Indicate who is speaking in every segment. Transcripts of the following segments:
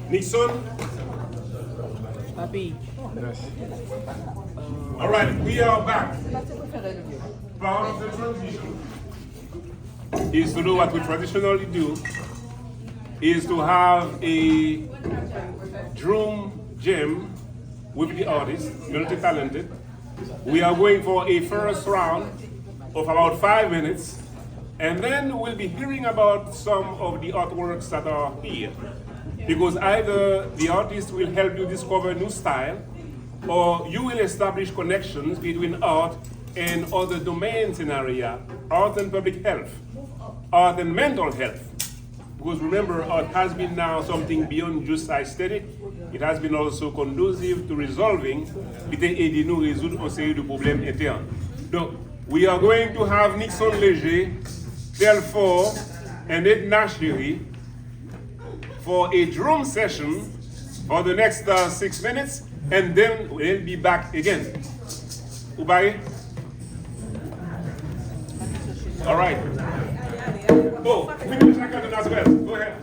Speaker 1: Nixon?
Speaker 2: Papi.
Speaker 3: Yes.
Speaker 1: All right, we are back. Part of the transition is to do what we traditionally do, is to have a drum jam with the artist, multi-talented. We are going for a first round of about 5 minutes, and then we'll be hearing about some of the artworks that are here. Because either the artist will help you discover a new style, or you will establish connections between art and other domains in area, art and public health, art and mental health. Because remember, art has been now something beyond just aesthetic. It has been also conducive to resolving, aider nous résoudre une série de problèmes internes. Donc, we are going to have Nixon Léger, Telfort, and Edna Chéri for a drum session for the next 6 minutes, and then we'll be back again. Ubaye? All right. Oh, we need to check out as well. Go ahead.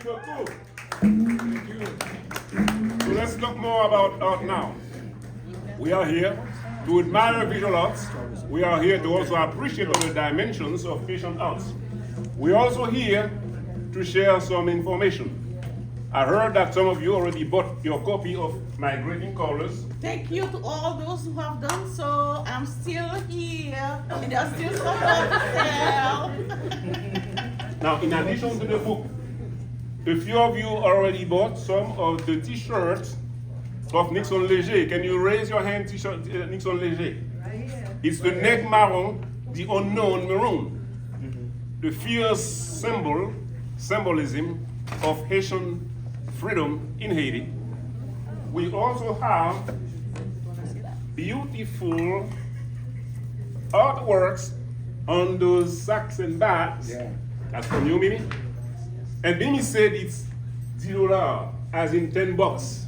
Speaker 1: you look good. Thank you. So let's talk more about art now. We are here to admire visual arts. We are here to also appreciate other dimensions of Haitian arts. We're also here to share some information. I heard that some of you already bought your copy of Migrating Colors.
Speaker 2: Thank you to all those who have done so. I'm still here, and there's still some more to sell.
Speaker 1: Now, in addition to the book, a few of you already bought some of the t-shirts of Nixon Léger. Can you raise your hand, t-shirt Nixon Léger? Right here. It's the neck marron, the unknown maroon. The fierce symbolism of Haitian freedom in Haiti. We also have beautiful artworks on those sacks and bags. Yeah. That's from you, Mimi. And Mimi said it's $0, as in $10.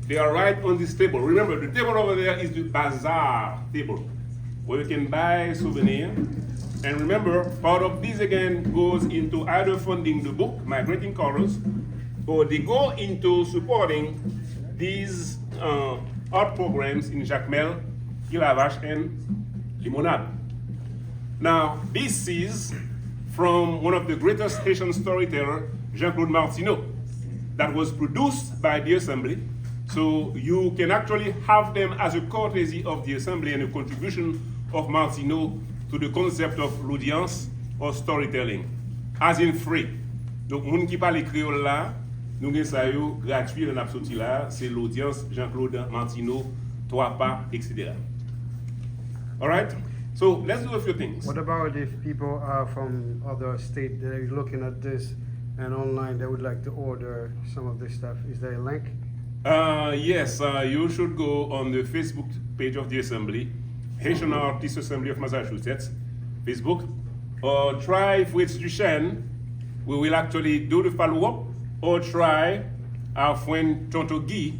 Speaker 1: They are right on this table. Remember, the table over there is the bazaar table, where you can buy souvenirs. And remember, part of this again goes into either funding the book, Migrating Colors, or they go into supporting these art programs in Jacmel, Ilavache, and Limonade. Now, this is from one of the greatest Haitian storytellers, Jean-Claude Martineau, that was produced by the Assembly. So you can actually have them as a courtesy of the Assembly and a contribution of Martineau to the concept of l'audience or storytelling, as in free. Donc, moun qui parle créole là, nous gen sa yo gratuit dans l'absoti là, c'est l'audience Jean-Claude Martineau, Trois Pas, etc. All right? So let's do a few things.
Speaker 3: What about if people are from other states, they're looking at this and online, they would like to order some of this stuff? Is there a link?
Speaker 1: Yes, you should go on the Facebook page of the Assembly, Haitian Artists Assembly of Massachusetts, Facebook, or try with Duchenne. We will actually do the follow-up, or try our friend Tonto Guy,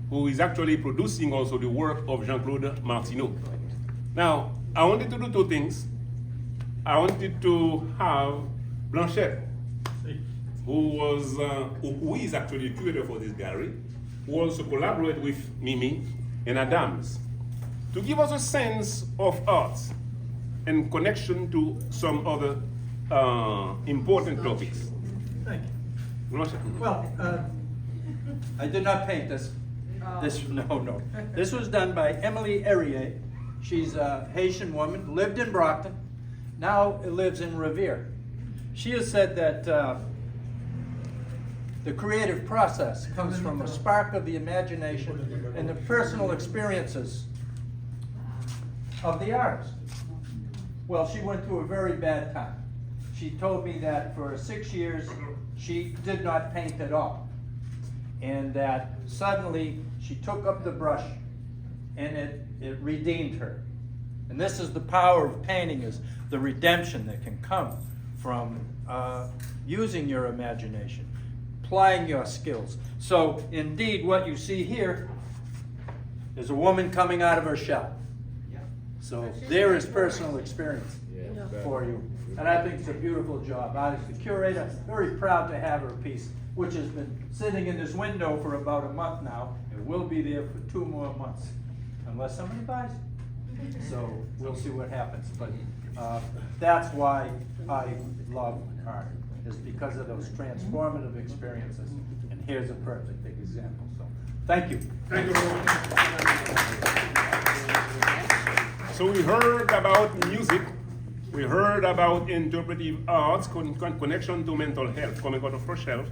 Speaker 1: who is actually producing also the work of Jean-Claude Martineau. Now, I wanted to do two things. I wanted to have Blanchette, who is actually the curator for this gallery, who also collaborated with Mimi and Adams, to give us a sense of art and connection to some other important topics.
Speaker 4: Thank you. Well, I did not paint this. No. This was done by Emily Herrier. She's a Haitian woman, lived in Brockton, now lives in Revere. She has said that the creative process comes from a spark of the imagination and the personal experiences of the artist. Well, she went through a very bad time. She told me that for 6 years, she did not paint at all. And that suddenly she took up the brush and it redeemed her. And this is the power of painting, is the redemption that can come from using your imagination, applying your skills. So indeed, what you see here is a woman coming out of her shell. So there is personal experience for you. And I think it's a beautiful job. I, as the curator, very proud to have her piece, which has been sitting in this window for about a month now. It will be there for 2 more months, unless somebody buys it. So we'll see what happens. But that's why I love art, is because of those transformative experiences. And here's a perfect example. So thank you.
Speaker 1: Thank you. So we heard about music, we heard about interpretive arts, connection to mental health, coming out of fresh health.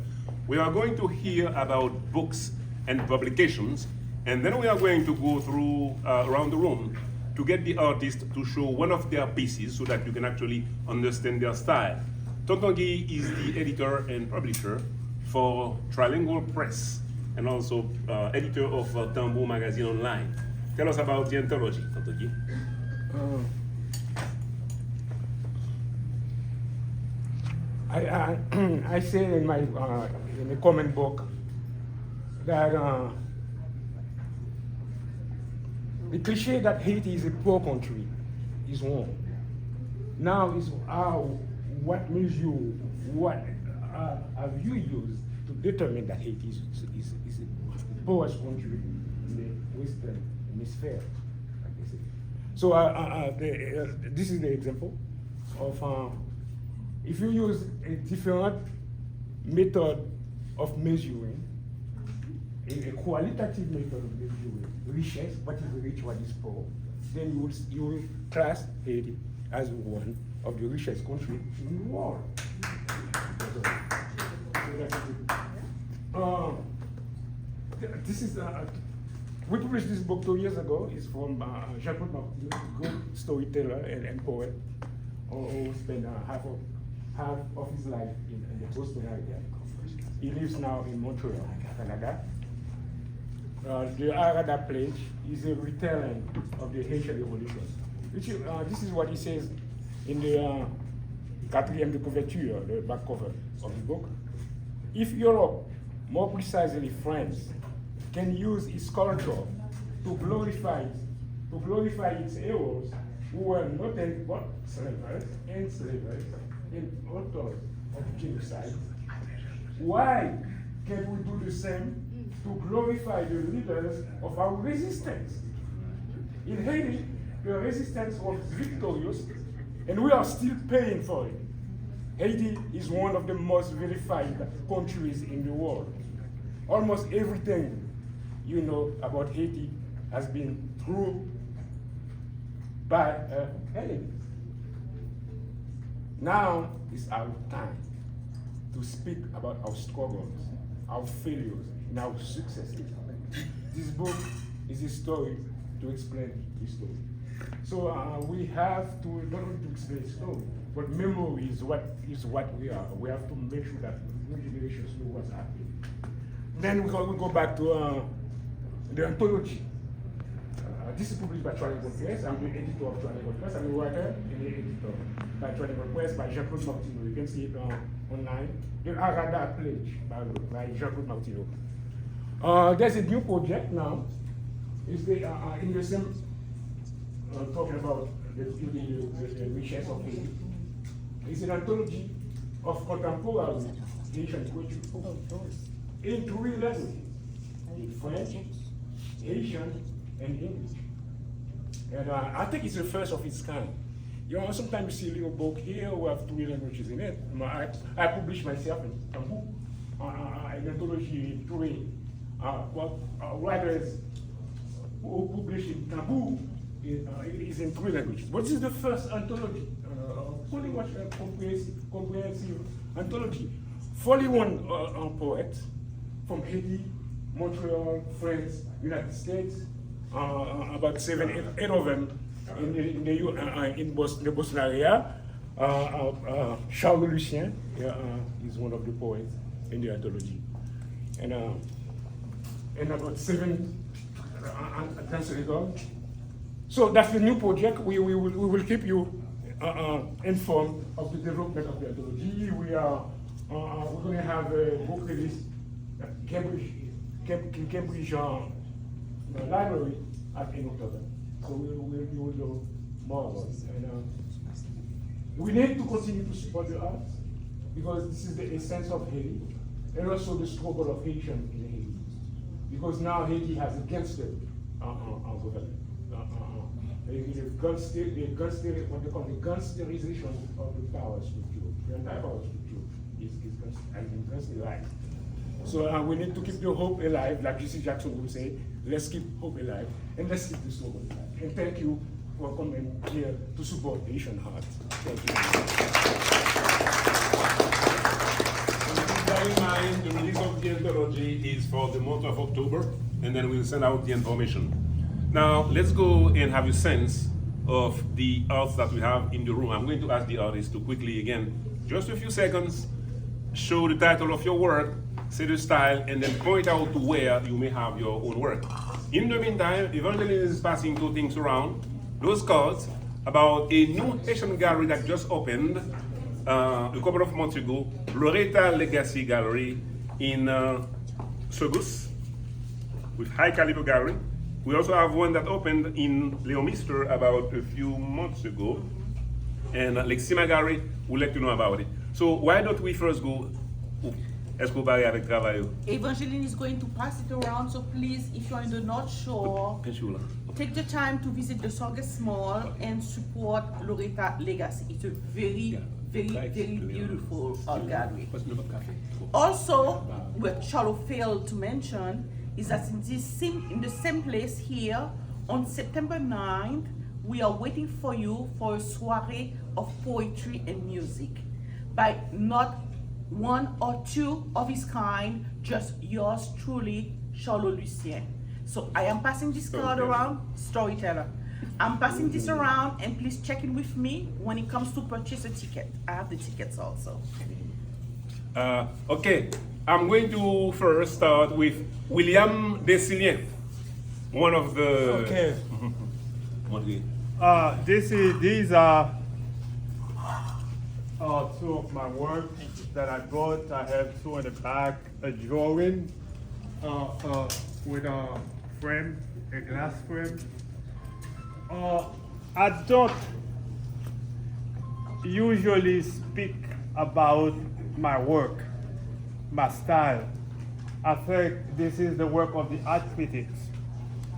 Speaker 1: We are going to hear about books and publications, and then we are going to go through around the room to get the artist to show one of their pieces so that you can actually understand their style. Tonton Guy is the editor and publisher for Trilingual Press, and also editor of Tambour Magazine Online. Tell us about the anthology, Tonton Guy.
Speaker 5: I say in my in the comment book that the cliche that Haiti is a poor country is wrong. Now is what moves you, have you used to determine that Haiti is the poorest country in the Western Hemisphere, like they say? So this is the example of if you use a different method of measuring, a qualitative method of measuring richness, what is rich, what is poor, then you will class Haiti as one of the richest countries in the world. This is we published this book 2 years ago. It's from Charlot Lucien, good storyteller and poet, who spent half of his life in the Boston area. He lives now in Montreal, Canada. The Arada pledge is a retelling of the Haitian Revolution. This is what he says in the quatrième de couverture, the back cover of the book. If Europe, more precisely France, can use its culture to glorify its heroes who were nothing but slavers, enslavers, and authors of genocide, why can't we do the same to glorify the leaders of our resistance? In Haiti, the resistance was victorious, and we are still paying for it. Haiti is one of the most vilified countries in the world. Almost everything you know about Haiti has been through by enemies. Now is our time to speak about our struggles, our failures, and our successes. This book is a story to explain the story. So we have to not only to explain the story, but memory is what we are. We have to make sure that new generations know what's happening. Then we go back to the anthology. This is published by Charlot Press. I'm the editor of Charlot Press. I'm a writer and the editor by Charlot Press by Jean-Claude Martineau. You can see it online. The Arada Pledge by Jean-Claude Martineau. There's a new project now. It's in the same talking about the richness of Haiti. It's an anthology of contemporary Haitian culture in 3 languages: in French, Haitian, and English. And I think it's the first of its kind. You know, sometimes you see a little book here we have 3 languages in it. I published myself in Tambu, an anthology in 3 writers who published in Tambu is in 3 languages. But this is the first anthology, fully much comprehensive anthology. 41 poets from Haiti, Montreal, France, United States, about 7, 8 of them in the Boston area. Charlot Lucien is one of the poets in the anthology, and about 7 translators. So that's the new project. We will keep you informed of the development of the anthology. We're going to have a book release at Cambridge Library in October. So you will know more about it. And we need to continue to support the arts because this is the essence of Haiti and also the struggle of Haitian in Haiti. Because now Haiti has a gangster government. What they call the gangsterization of the power structure. The entire power structure has been gangsterized. So we need to keep the hope alive, like J.C. Jackson would say. Let's keep hope alive and let's keep the struggle alive. And thank you for coming here to support the Haitian heart. Thank you.
Speaker 1: Keep that in mind, the release of the anthology is for the month of October, and then we'll send out the information. Now, let's go and have a sense of the arts that we have in the room. I'm going to ask the artists to quickly, again, just a few seconds, show the title of your work, say the style, and then point out to where you may have your own work. In the meantime, Evangeline is passing 2 things around. Those cards about a new Haitian gallery that just opened a couple of months ago, Loretta Legacy Gallery in Saugus, with high caliber gallery. We also have one that opened in Leomister about a few months ago, and Lexima Gallery will let you know about it. So why don't we first go Est-ce que vous parlez avec travail?
Speaker 2: Evangeline is going to pass it around, so please, if you're in the North Shore, take the time to visit the Saugus Mall and support Loretta Legacy. It's a very beautiful gallery. Also, what Charlot failed to mention is that in the same place here, on September 9th, we are waiting for you for a soiree of poetry and music by not one or two of his kind, just yours truly, Charlot Lucien. So I am passing this card around, storyteller. I'm passing this around, and please check in with me when it comes to purchase a ticket. I have the tickets also.
Speaker 1: Okay, I'm going to first start with William Desilien, one of the.
Speaker 6: Okay.
Speaker 1: Okay.
Speaker 6: These are two of my work that I brought. I have two in the back, a drawing with a frame, a glass frame. I don't usually speak about my work, my style. I think this is the work of the art critics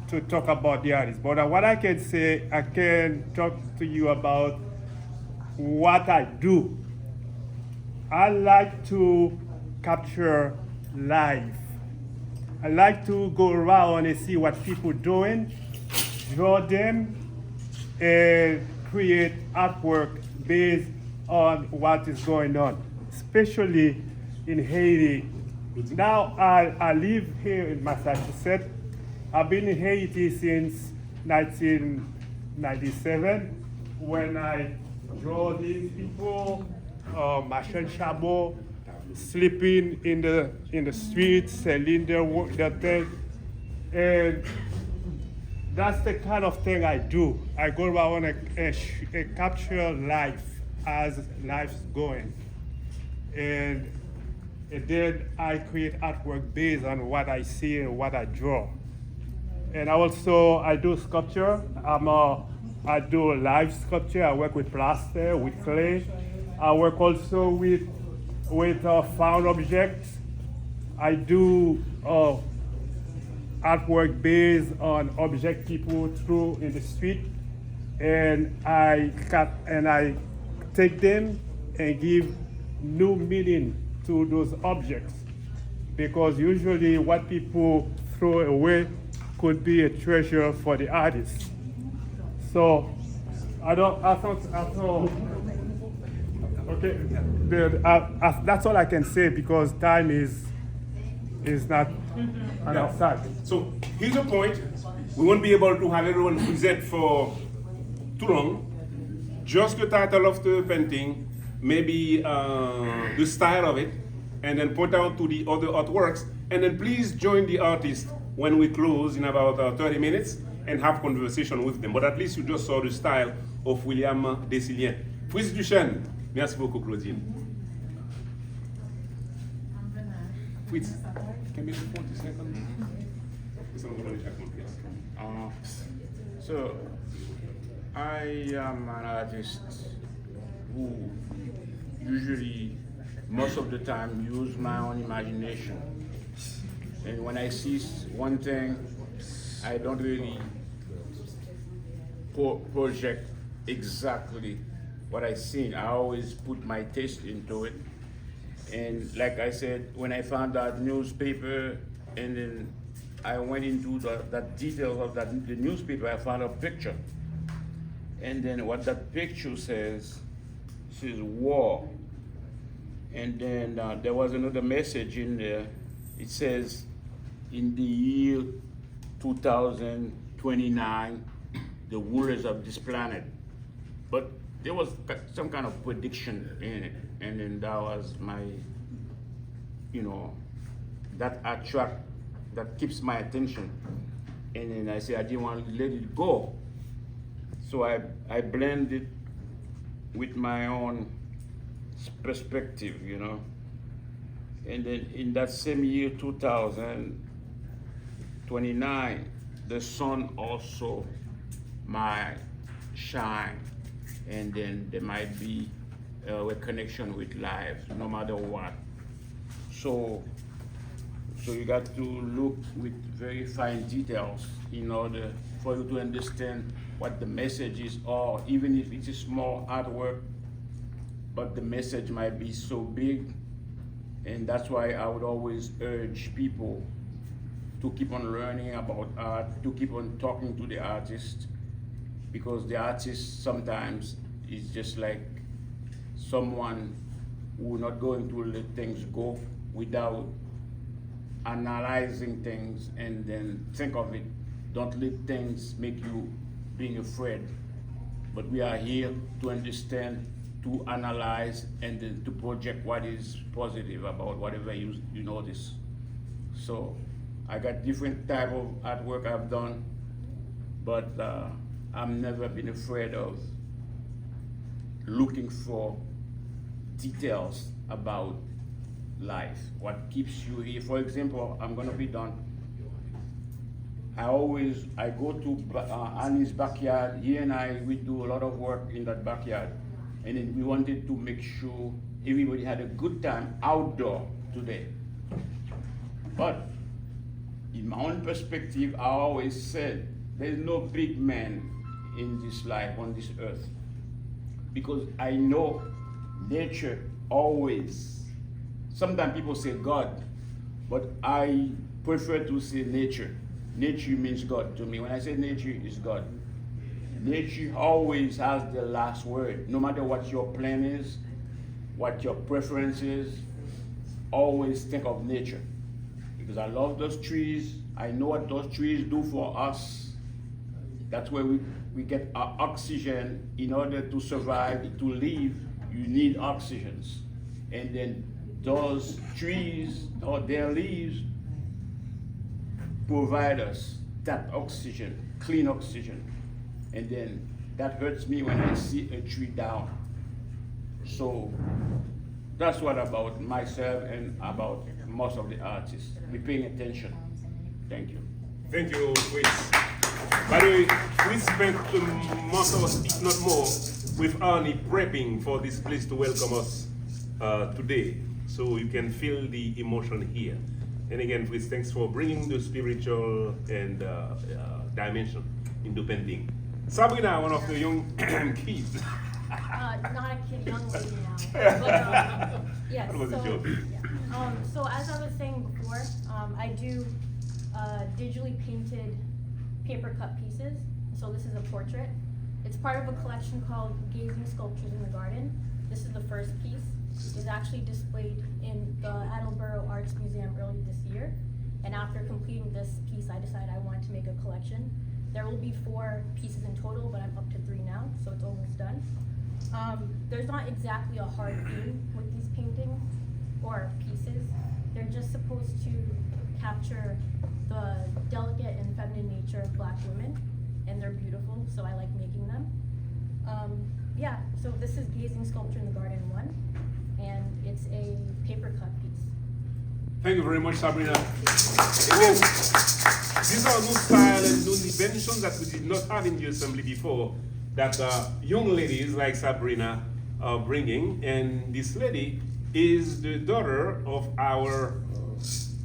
Speaker 6: to talk about the artist. But what I can say, I can talk to you about what I do. I like to capture life. I like to go around and see what people doing, draw them, and create artwork based on what is going on, especially in Haiti. Now I live here in Massachusetts. I've been in Haiti since 1997 when I draw these people, Machel Chabot, sleeping in the streets, selling their things. And that's the kind of thing I do. I go around and capture life as life's going. And then I create artwork based on what I see and what I draw. And I do sculpture. I do live sculpture. I work with plaster, with clay. I work also with found objects. I do artwork based on objects people threw in the street, and I take them and give new meaning to those objects, because usually what people throw away could be a treasure for the artist. So I thought okay, that's all I can say, because time is not on our side.
Speaker 1: So here's the point. We won't be able to have everyone present for too long. Just the title of the painting, maybe the style of it, and then point out to the other artworks, and then please join the artist when we close in about 30 minutes and have conversation with them. But at least you just saw the style of William Desilien. Fritz Duchesne, merci beaucoup, Claudine. Fritz, can we have 40 seconds?
Speaker 7: So, I am an artist who usually, most of the time, use my own imagination. And when I see one thing, I don't really project exactly what I seen. I always put my taste into it. And like I said, when I found that newspaper, and then I went into the details of the newspaper, I found a picture. And then what that picture says war. And then there was another message in there. It says, in the year 2029, the rulers of this planet. But there was some kind of prediction in it. And then that was my, that keeps my attention. And then I said, I didn't want to let it go. So I blend it with my own perspective, And then in that same year, 2029, the sun also might shine. And then there might be a connection with life, no matter what. So you got to look with very fine details in order for you to understand what the message is, or even if it's a small artwork, but the message might be so big. And that's why I would always urge people to keep on learning about art, to keep on talking to the artist, because the artist sometimes is just like someone who not going to let things go without analyzing things and then think of it. Don't let things make you being afraid. But we are here to understand, to analyze, and then to project what is positive about whatever you notice. So I got different type of artwork I've done, but I've never been afraid of looking for details about life, what keeps you here. For example, I'm gonna be done. I go to Annie's backyard. He and we do a lot of work in that backyard, and then we wanted to make sure everybody had a good time outdoor today. But in my own perspective, I always said there's no big man in this life, on this earth, because I know nature always. Sometimes people say God, but I prefer to say nature. Nature means God to me. When I say nature, it's God. Nature always has the last word. No matter what your plan is, what your preference is, always think of nature. Because I love those trees. I know what those trees do for us. That's where we get our oxygen. In order to survive, to live, you need oxygens. And then those trees or their leaves provide us that oxygen, clean oxygen. And then that hurts me when I see a tree down. So that's what about myself and about most of the artists. We're paying attention. Thank you.
Speaker 1: Thank you, Chris. By the way, we spent most of us, if not more, with Arnie prepping for this place to welcome us today. So you can feel the emotion here. And again, Chris, thanks for bringing the spiritual and dimension into painting. Sabrina, one of the young kids.
Speaker 8: Not a kid, young lady now. But yes.
Speaker 1: That was a joke.
Speaker 8: Yeah. So as I was saying before, I do digitally painted paper cut pieces. So this is a portrait. It's part of a collection called Gazing Sculptures in the Garden. This is the first piece. It's actually displayed in the Attleboro Arts Museum early this year. And after completing this piece, I decided I wanted to make a collection. There will be 4 pieces in total, but I'm up to 3 now, so it's almost done. There's not exactly a hard theme with these paintings or pieces. They're just supposed to capture the delicate and feminine nature of Black women, and they're beautiful, so I like making them. Yeah, so this is Gazing Sculpture in the Garden 1, and it's a paper cut piece.
Speaker 1: Thank you very much, Sabrina. Again, these are new style and new inventions that we did not have in the assembly before, that young ladies like Sabrina are bringing. And this lady is the daughter of our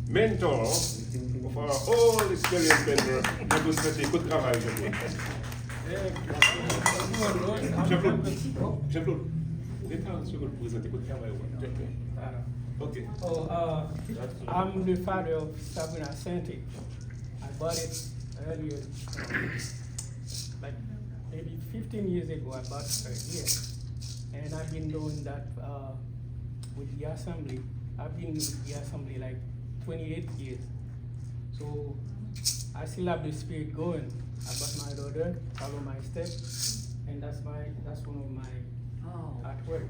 Speaker 1: mentor, of our old experienced mentor, qui nous fait beaucoup de travail aujourd'hui. Jean-Claude, laisse-moi vous présenter votre travail. Okay.
Speaker 9: I'm the father of Sabrina Sante. I bought it earlier, like maybe 15 years ago. I bought her here, and I've been doing that with the assembly. I've been with the assembly like 28 years. So I still have the spirit going. I got my daughter, follow my steps, and that's one of my artwork.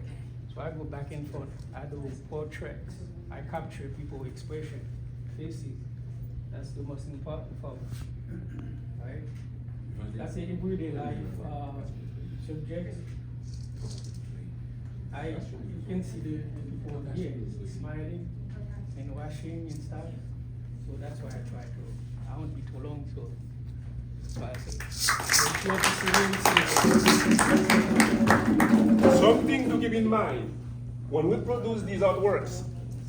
Speaker 9: So I go back and forth. I do portraits. I capture people's expression, faces. That's the most important for me, right? That's an everyday life subject. You can see the people here smiling and washing and stuff. So that's why I won't be too long, so that's why I say.
Speaker 1: Something to keep in mind, when we produce these artworks,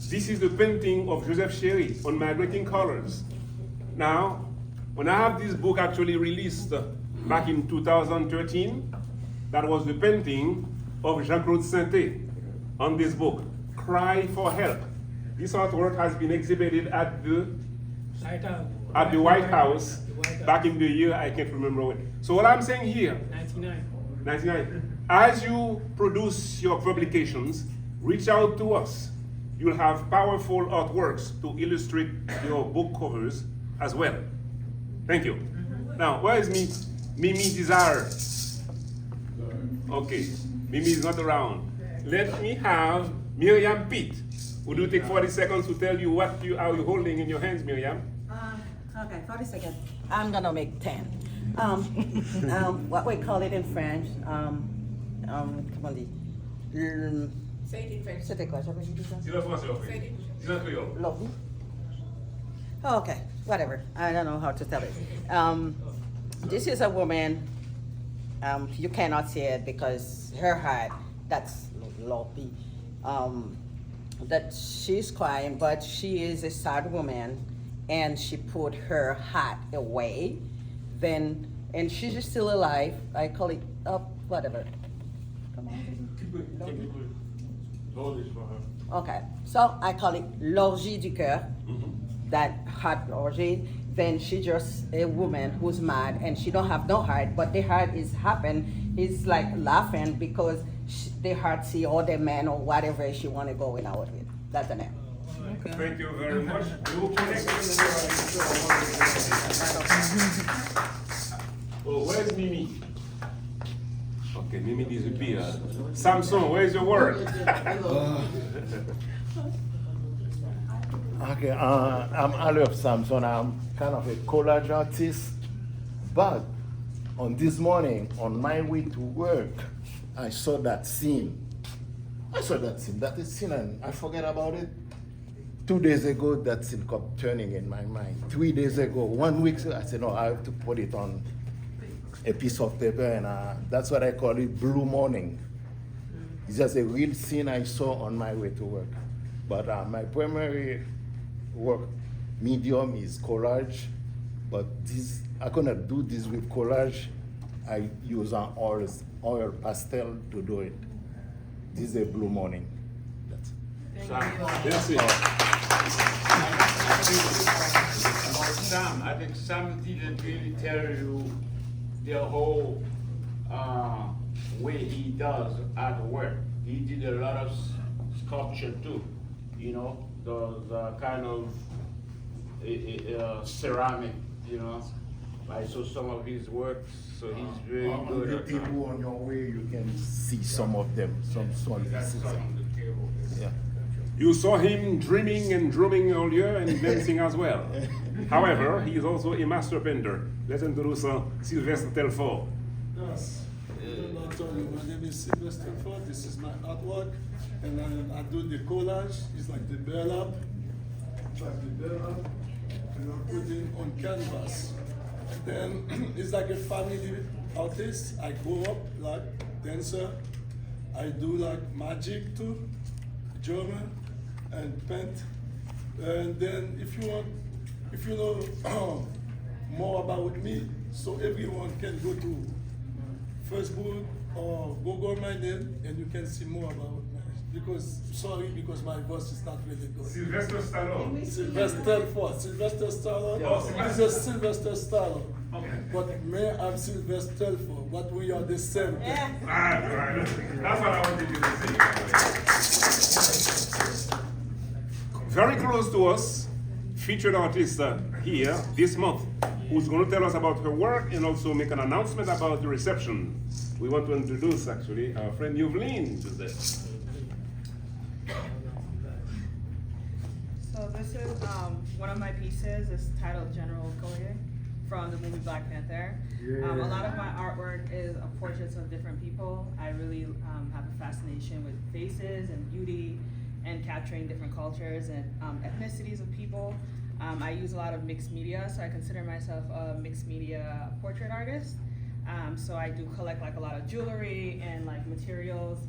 Speaker 1: This is the painting of Joseph Chéry on Migrating Colors. Now, when I have this book actually released back in 2013, that was the painting of Jean-Claude Sainté on this book, Cry for Help. This artwork has been exhibited at the White House back in the year, I can't remember when. So what I'm saying here, 99. As you produce your publications, reach out to us. You'll have powerful artworks to illustrate your book covers as well. Thank you. Now, where is Mimi Desire? Okay, Mimi is not around. Let me have Miriam Pitt. Would you take 40 seconds to tell you what you are holding in your hands, Miriam?
Speaker 10: Okay, 40 seconds. I'm gonna make 10. What we call it in French, comment on dit? C'était quoi? J'avais dit ça?
Speaker 1: C'est le français, en fait. C'est le créole.
Speaker 10: Lobby? Oh, okay, whatever. I don't know how to tell it. This is a woman, you cannot see it because her hat, that's Lobby. That she's crying, but she is a sad woman, and she put her hat away. Then, and she's still alive. I call it whatever. Okay, so I call it l'orgie du cœur. That heart orgy. Then she just a woman who's mad and she don't have no heart, but the heart is happen. Is like laughing because the heart see all the men or whatever she want to go out with. That's the name.
Speaker 1: Okay. Thank you very much. Oh, where's Mimi? Okay, Mimi disappeared. Samson, where's your work?
Speaker 11: Okay, I'm Alef Samson. I'm kind of a collage artist, but on this morning, on my way to work, I saw that scene. That is scene, and I forget about it. 2 days ago, that scene kept turning in my mind. 3 days ago, 1 week ago, I said, no, I have to put it on a piece of paper, and that's what I call it, Blue Morning. It's just a real scene I saw on my way to work. But my primary work medium is collage, but this, I cannot do this with collage. I use an oil pastel to do it. This is a Blue Morning. That's
Speaker 1: Merci.
Speaker 7: Sam, I think Sam didn't really tell you the whole way he does at work. He did a lot of sculpture too, you know, the kind of ceramic, you know. I saw some of his works, so he's very good at
Speaker 11: If you on your way, you can see some of them, some pieces. Yeah.
Speaker 1: You saw him dreaming and drumming earlier and dancing as well. However, he is also a master painter. Let's introduce Sylvestre Telfort.
Speaker 12: Yes. My name is Sylvestre Telfort. This is my artwork, and I do the collage. It's like the burlap, and I put it on canvas. Then it's like a family artist. I grew up like dancer. I do like magic too, drummer, and paint. And then if you know more about me, so everyone can go to Facebook or Google my name and you can see more about me. Because my voice is not really good.
Speaker 1: Sylvestre Stallone.
Speaker 12: Sylvestre Telfort. Sylvestre Stallone. This is Sylvester Stallone.
Speaker 1: Okay.
Speaker 12: But me, I'm Sylvestre Telfort. But we are the same thing.
Speaker 1: Right. That's what I wanted you to say. Very close to us, featured artist here this month, who's going to tell us about her work and also make an announcement about the reception. We want to introduce actually our friend Yuvlin today.
Speaker 13: So this is one of my pieces. It's titled General Collier from the movie Black Panther. A lot of my artwork is portraits of different people. I really have a fascination with faces and beauty and capturing different cultures and ethnicities of people. I use a lot of mixed media, so I consider myself a mixed media portrait artist. So I do collect like a lot of jewelry and like materials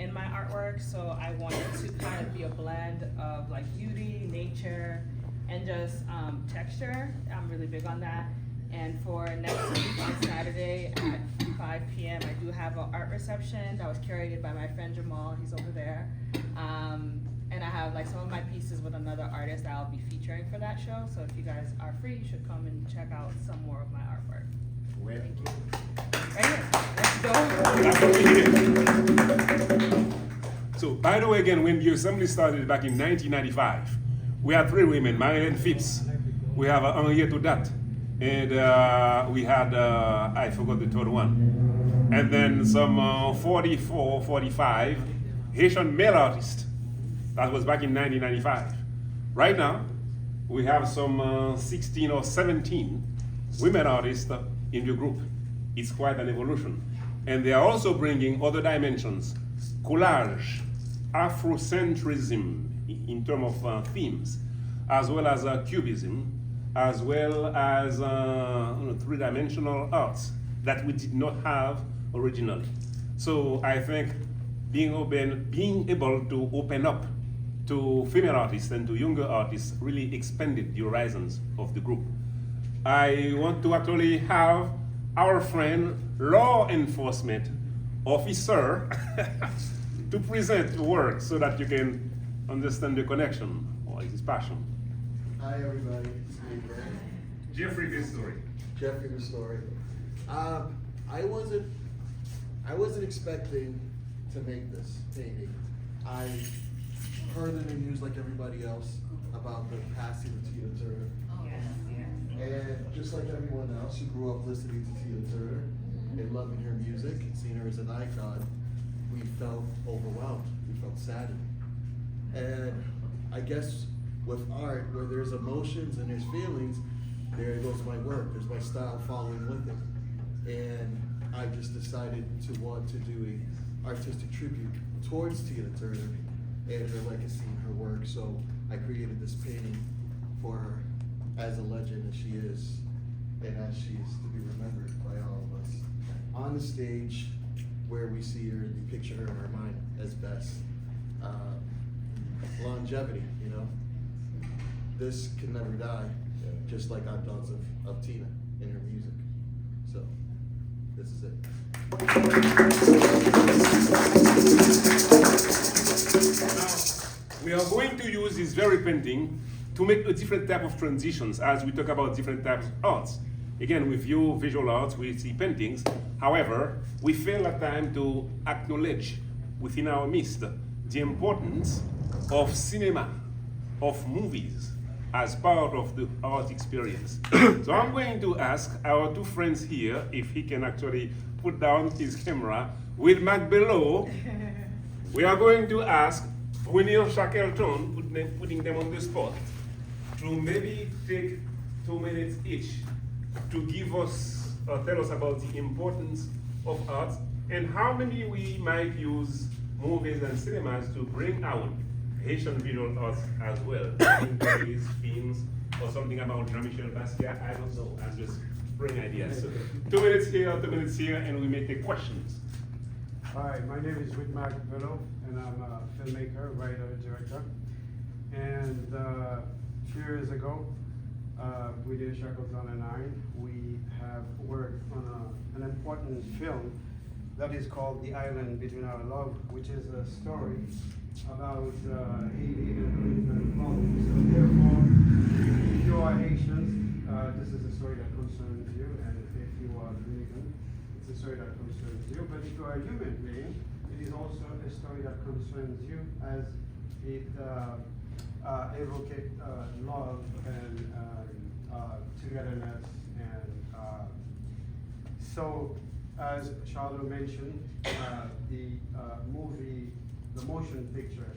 Speaker 13: in my artwork, so I wanted to kind of be a blend of like beauty, nature, and just texture. I'm really big on that. And for next week on Saturday at 5 p.m., I do have an art reception that was curated by my friend Jamal. He's over there. And I have like some of my pieces with another artist that I'll be featuring for that show. So if you guys are free, you should come and check out some more of my artwork.
Speaker 7: Where?
Speaker 13: Thank you. Right here. Let's go.
Speaker 1: So, by the way, again, when the assembly started back in 1995, we had 3 women, Marilyn Phipps, we have Henriette Odat, and we had, I forgot the third one, and then some 44, 45 Haitian male artists. That was back in 1995. Right now, we have some 16 or 17 women artists in the group. It's quite an evolution. And they are also bringing other dimensions, collage, Afrocentrism in terms of themes, as well as cubism, as well as 3-dimensional arts that we did not have originally. So I think being able to open up to female artists and to younger artists really expanded the horizons of the group. I want to actually have our friend, law enforcement officer, to present the work so that you can understand the connection or his passion.
Speaker 14: Hi everybody, it's me, Brad.
Speaker 1: Jeffrey Vistori.
Speaker 14: Jeffrey Vistori. I wasn't expecting to make this painting. I heard in the news like everybody else about the passing of Tina Turner. And just like everyone else who grew up listening to Tina Turner and loving her music and seeing her as an icon, we felt overwhelmed, we felt saddened. And I guess with art, where there's emotions and there's feelings, there goes my work, there's my style following with it. And I just decided to want to do an artistic tribute towards Tina Turner and her legacy and her work. So I created this painting for her as a legend as she is, and as she is to be remembered by all of us. On the stage, where we see her, we picture her in our mind as best. Longevity, you know? This can never die, just like our thoughts of Tina and her music. So, this is it.
Speaker 1: Now, we are going to use this very painting to make a different type of transitions as we talk about different types of arts. Again, we view visual arts, we see paintings. However, we fail at times to acknowledge within our midst the importance of cinema, of movies, as part of the art experience. So I'm going to ask our 2 friends here if he can actually put down his camera with Mac below. We are going to ask Brunel Shackleton, putting them on the spot, to maybe take 2 minutes each to give us, tell us about the importance of art and how maybe we might use movies and cinemas to bring out Haitian visual arts as well. Movies, films, or something about Jean-Michel Basquiat, I don't know. I just bring ideas. So 2 minutes here, 2 minutes here, and we may take questions.
Speaker 3: Hi, my name is Whitmark Bello, and I'm a filmmaker, writer, director. And 2 years ago, Brunel Shackleton and I, we have worked on an important film that is called The Island Between Our Love, which is a story about Haiti and Dominican Republic. So therefore, if you are Haitians, this is a story that concerns you, and if you are Dominican, it's a story that concerns you. But if you are a human being, it is also a story that concerns you, as it evocates love and togetherness. And so, as Charlot mentioned, the motion picture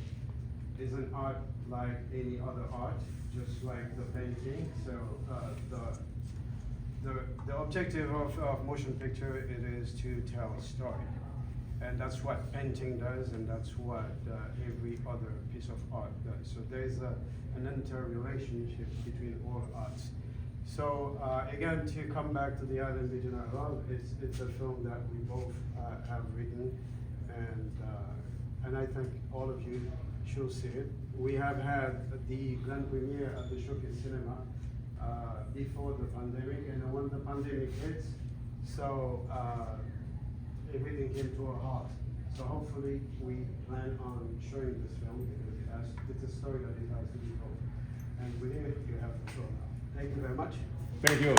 Speaker 3: is an art like any other art, just like the painting. So the objective of motion picture, it is to tell a story. And that's what painting does, and that's what every other piece of art does. So there's an interrelationship between all arts. So again, to come back to The Island Between Our Love, it's a film that we both have written, and and I think all of you should see it. We have had the grand premiere at the Showcase Cinema before the pandemic, and when the pandemic hits, so everything came to a halt. So hopefully we plan on showing this film because it's a story that it has to be told. And with it, you have the show now. Thank you very much.
Speaker 1: Thank you.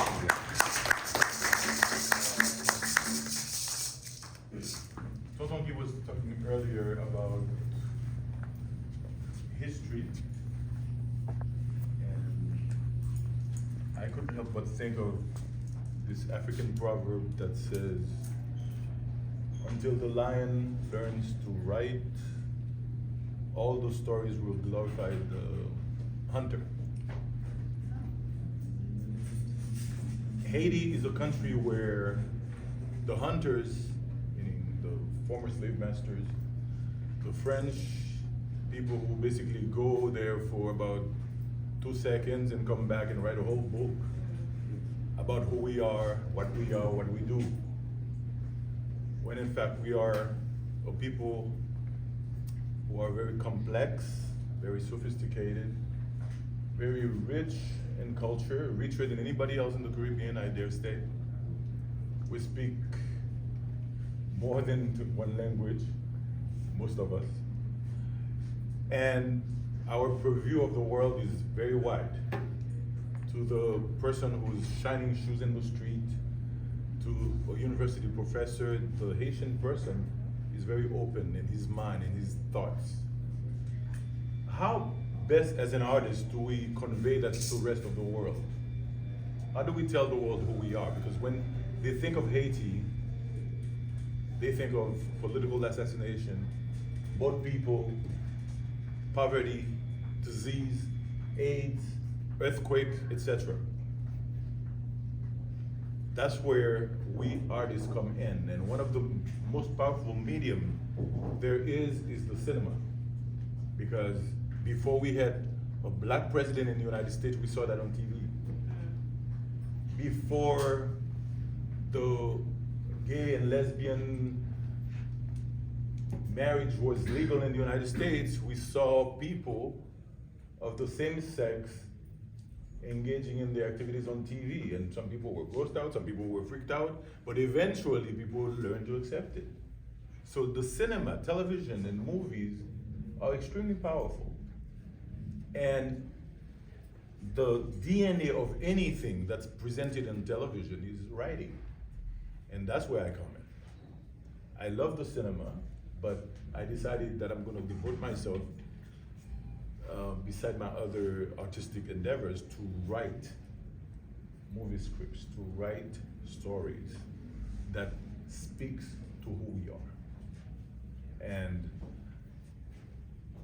Speaker 15: Tontongi was talking earlier about history, and I couldn't help but think of this African proverb that says, until the lion learns to write, all those stories will glorify the hunter. Haiti is a country where the hunters, meaning the former slave masters, the French people who basically go there for about 2 seconds and come back and write a whole book about who we are, what we do. When in fact we are a people who are very complex, very sophisticated, very rich in culture, richer than anybody else in the Caribbean, I dare say. We speak more than one language, most of us. And our purview of the world is very wide. To the person who's shining shoes in the street, to a university professor, the Haitian person is very open in his mind and his thoughts. How best as an artist do we convey that to the rest of the world? How do we tell the world who we are? Because when they think of Haiti, they think of political assassination, boat people, poverty, disease, AIDS, earthquake, etc. That's where we artists come in, and one of the most powerful medium there is the cinema. Because before we had a black president in the United States, we saw that on TV. Before the gay and lesbian marriage was legal in the United States, we saw people of the same sex engaging in their activities on TV, and some people were grossed out, some people were freaked out, but eventually people learned to accept it. So the cinema, television, and movies are extremely powerful. And the DNA of anything that's presented on television is writing. And that's where I come in. I love the cinema, but I decided that I'm gonna devote myself, beside my other artistic endeavors, to write movie scripts, to write stories that speaks to who we are. And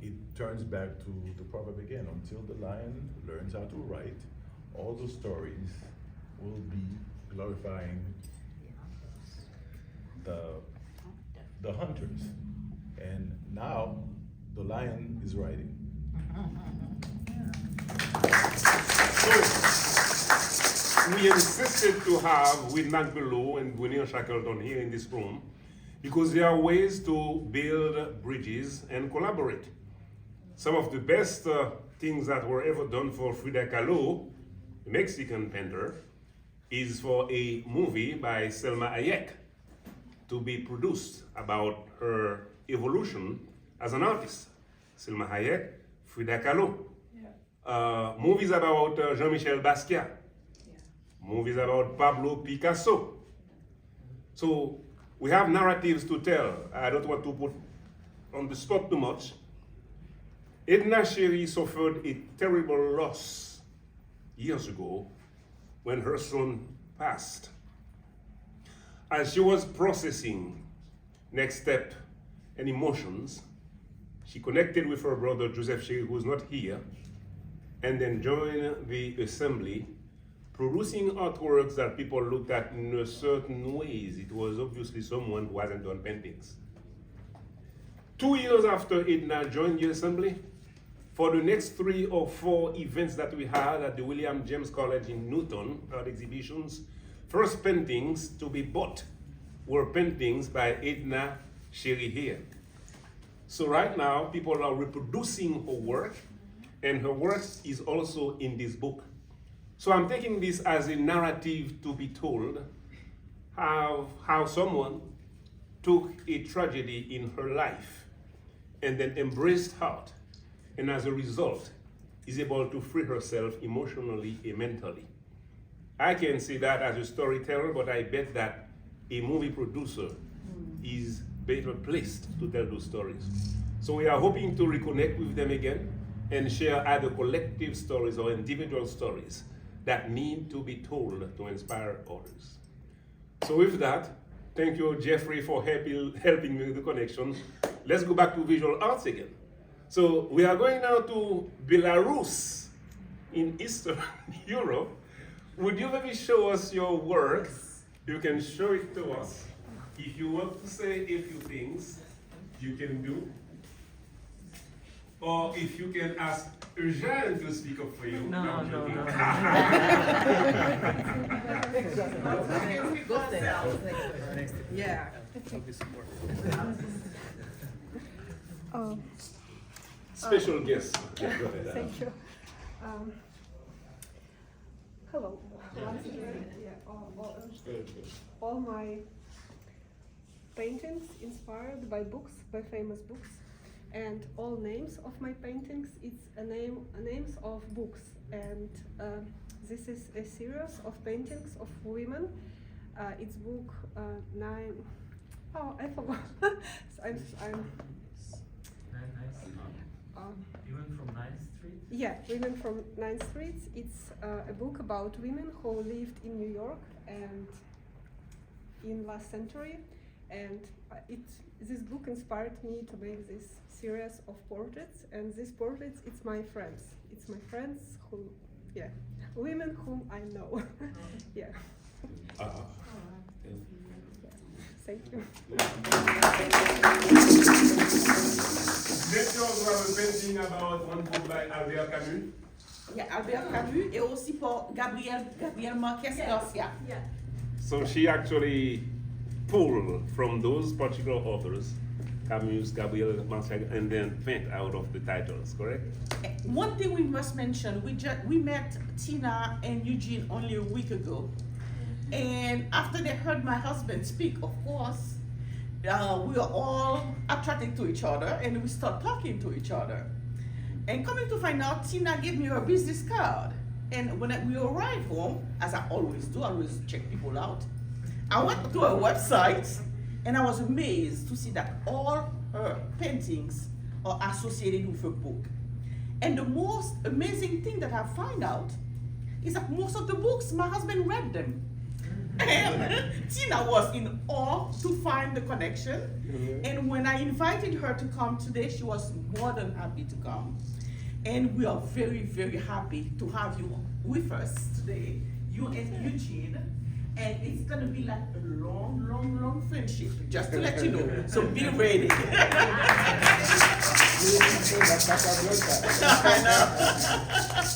Speaker 15: it turns back to the proverb again, until the lion learns how to write, all the stories will be glorifying the hunters. And now the lion is writing.
Speaker 1: So, we insisted to have with Mac Below and Gwyneth Shackleton here in this room because there are ways to build bridges and collaborate. Some of the best things that were ever done for Frida Kahlo, a Mexican painter, is for a movie by Selma Hayek to be produced about her evolution as an artist. Selma Hayek, Frida Kahlo. Yeah. Movies about Jean-Michel Basquiat. Yeah. Movies about Pablo Picasso. So we have narratives to tell. I don't want to put on the spot too much. Edna Sherry suffered a terrible loss years ago when her son passed. As she was processing next step and emotions, she connected with her brother Joseph Sherry, who's not here, and then joined the assembly, producing artworks that people looked at in a certain ways. It was obviously someone who hasn't done paintings. 2 years after Edna joined the assembly, for the next 3 or 4 events that we had at the William James College in Newton, art exhibitions, first paintings to be bought were paintings by Edna Sherry here. So right now, people are reproducing her work, and her work is also in this book. So I'm taking this as a narrative to be told how someone took a tragedy in her life and then embraced art, and as a result, is able to free herself emotionally and mentally. I can say that as a storyteller, but I bet that a movie producer is better placed to tell those stories. So we are hoping to reconnect with them again and share either collective stories or individual stories that need to be told to inspire others. So with that, thank you, Jeffrey, for helping me with the connection. Let's go back to visual arts again. So we are going now to Belarus in Eastern Europe. Would you maybe show us your work? You can show it to us. If you want to say a few things, you can do. Or if you can ask Eugene to speak up for you.
Speaker 10: No.
Speaker 2: Yeah.
Speaker 1: Special guest. Yeah, go ahead.
Speaker 16: Thank you. Hello. Once again, all my paintings inspired by books, by famous books, and all names of my paintings, it's names of books, and this is a series of paintings of women. It's book 9. Oh, I forgot.
Speaker 17: Women from 9th Street?
Speaker 16: Yeah, Women from 9th Street. It's a book about women who lived in New York and in last century, and this book inspired me to make this series of portraits, and these portraits, it's my friends. It's my friends who, women whom I know. Yeah. Thank you.
Speaker 1: Let's also have a painting about one book by Albert Camus.
Speaker 2: Yeah, Albert Camus, et aussi pour Gabriel Marquez Garcia.
Speaker 8: Yeah.
Speaker 1: So she actually pulled from those particular authors, Camus, Gabriel Marquez, and then paint out of the titles, correct?
Speaker 2: One thing we must mention, we met Tina and Eugene only a week ago. And after they heard my husband speak, of course, we were all attracted to each other, and we start talking to each other. And coming to find out, Tina gave me her business card. And when we arrived home, as I always do, I always check people out, I went to her website, and I was amazed to see that all her paintings are associated with her book. And the most amazing thing that I find out is that most of the books, my husband read them. And Tina was in awe to find the connection. And when I invited her to come today, she was more than happy to come. And we are very, very happy to have you with us today, you and Eugene. And it's gonna be like a long, long, long friendship, just to let you know. So be ready.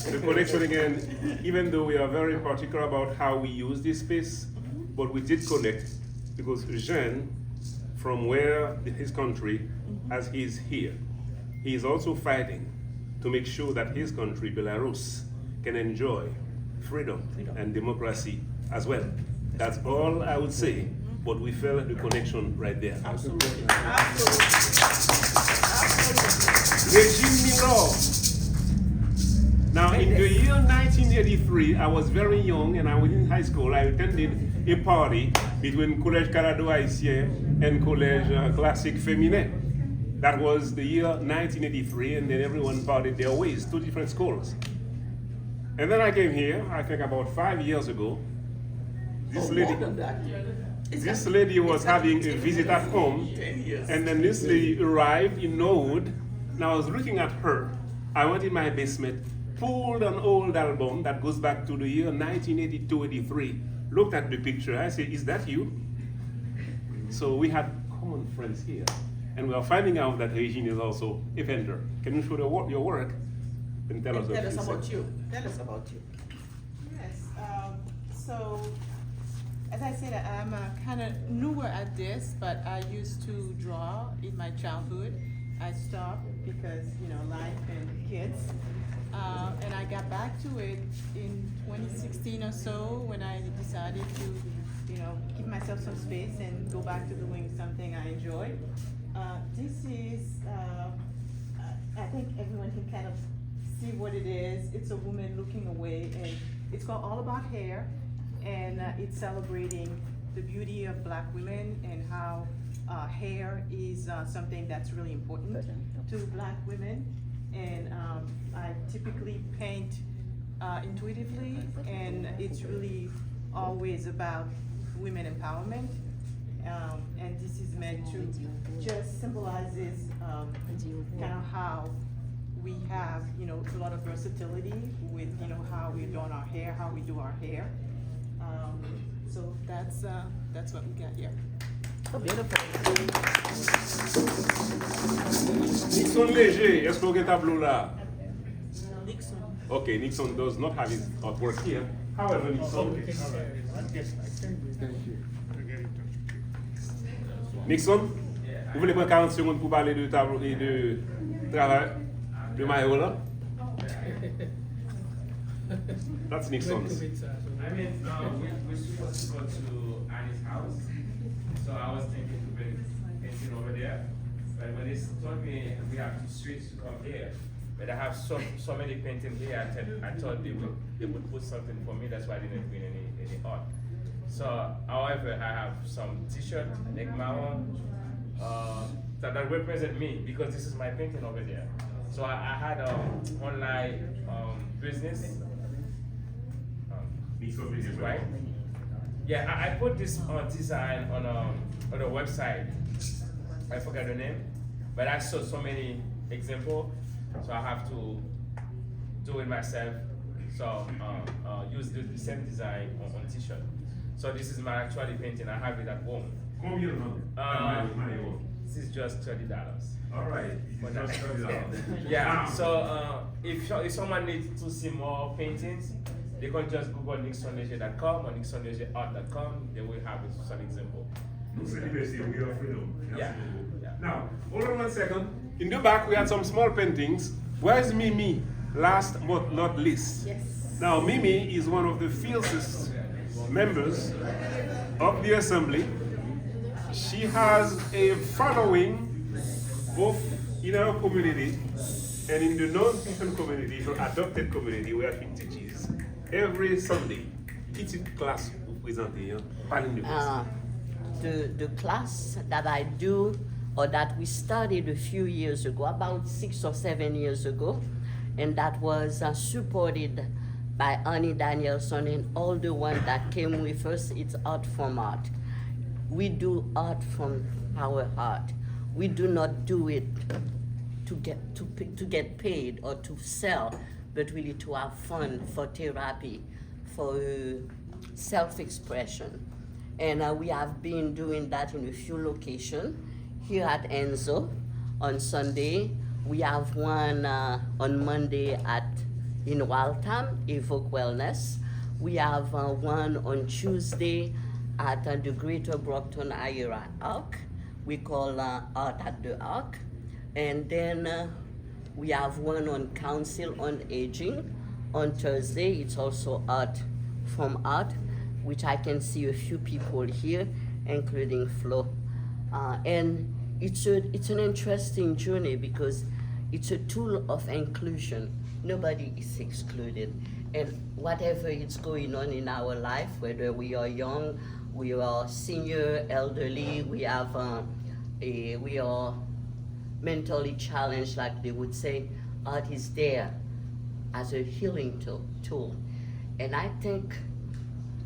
Speaker 1: The connection again, even though we are very particular about how we use this space, but we did connect because Jean, from where his country, as he's here, he is also fighting to make sure that his country, Belarus, can enjoy freedom and democracy as well. That's all I would say, but we felt the connection right there.
Speaker 2: Absolutely.
Speaker 1: Regime Milo. Now, in the year 1983, I was very young and I was in high school. I attended a party between Collège Charlot Lucien and Collège Classique Féminin. That was the year 1983, and then everyone partied their ways, two different schools. And then I came here, I think about 5 years ago. This lady was having a visit at home, and then this lady arrived in Norwood, and I was looking at her. I went in my basement, pulled an old album that goes back to the year 1982-83, looked at the picture, I said, is that you? So we had common friends here, and we are finding out that Haitian is also a painter. Can you show your work and tell us
Speaker 2: about you? Tell us about you.
Speaker 18: Yes, so as I said, I'm kind of newer at this, but I used to draw in my childhood. I
Speaker 2: because, you know, life and kids. And I got back to it in 2016 or so when I decided to, you know, give myself some space and go back to doing something I enjoy. This is, I think everyone can kind of see what it is. It's a woman looking away, and it's called All About Hair, and it's celebrating the beauty of Black women and how hair is something that's really important to Black women. And I typically paint intuitively, and it's really always about women empowerment. And this is meant to just symbolizes kind of how we have, you know, a lot of versatility with, you know, how we do our hair, how we do our hair. So that's what we got here.
Speaker 10: So beautiful.
Speaker 1: Nixon Léger, est-ce qu'on a un tableau là?
Speaker 2: Nixon.
Speaker 1: Okay, Nixon does not have his artwork here. However, Nixon. Nixon, vous voulez prendre 40 secondes pour parler de tableau et de travail de Mario là? That's Nixon's.
Speaker 19: I mean, we're supposed to go to Annie's house, so I was thinking to bring painting over there. But when they told me we have 2 streets to come here, but I have so many paintings here, I thought they would put something for me. That's why I didn't bring any art. So, however, I have some T-shirt, neck marron, that represent me because this is my painting over there. So I had online business. This is right. Yeah, I put this design on a website. I forgot the name, but I saw so many examples, so I have to do it myself. So use the same design on T-shirt. So this is my actual painting. I have it at home. This is just $30.
Speaker 1: All right. Just $30.
Speaker 19: Yeah. So if someone needs to see more paintings, they can just Google nixonleger.com or nixonlegerart.com. They will have some example. Yeah.
Speaker 1: Now, hold on 1 second. In the back, we had some small paintings. Where's Mimi? Last but not least.
Speaker 2: Yes.
Speaker 1: Now, Mimi is one of the fiercest members of the assembly. She has a following both in her community and in the non-Haitian community, her adopted community, where she teaches every Sunday. Petite class présenté,
Speaker 10: the class that I do, or that we started a few years ago, about 6 or 7 years ago, and that was supported by Annie Danielson and all the ones that came with us. It's Art from Art. We do art from our heart. We do not do it to get paid or to sell, but really to have fun, for therapy, for self-expression. And we have been doing that in a few locations. Here at Enzo on Sunday. We have one on Monday in Waltham, Evoke Wellness. We have one on Tuesday at the Greater Brockton MA Arc. We call Art at the Arc. And then we have one on Council on Aging. On Thursday, it's also Art from Art, which I can see a few people here, including Flo. And it's an interesting journey because it's a tool of inclusion. Nobody is excluded. And whatever is going on in our life, whether we are young, we are senior, elderly, we are mentally challenged, like they would say, art is there as a healing tool. And I think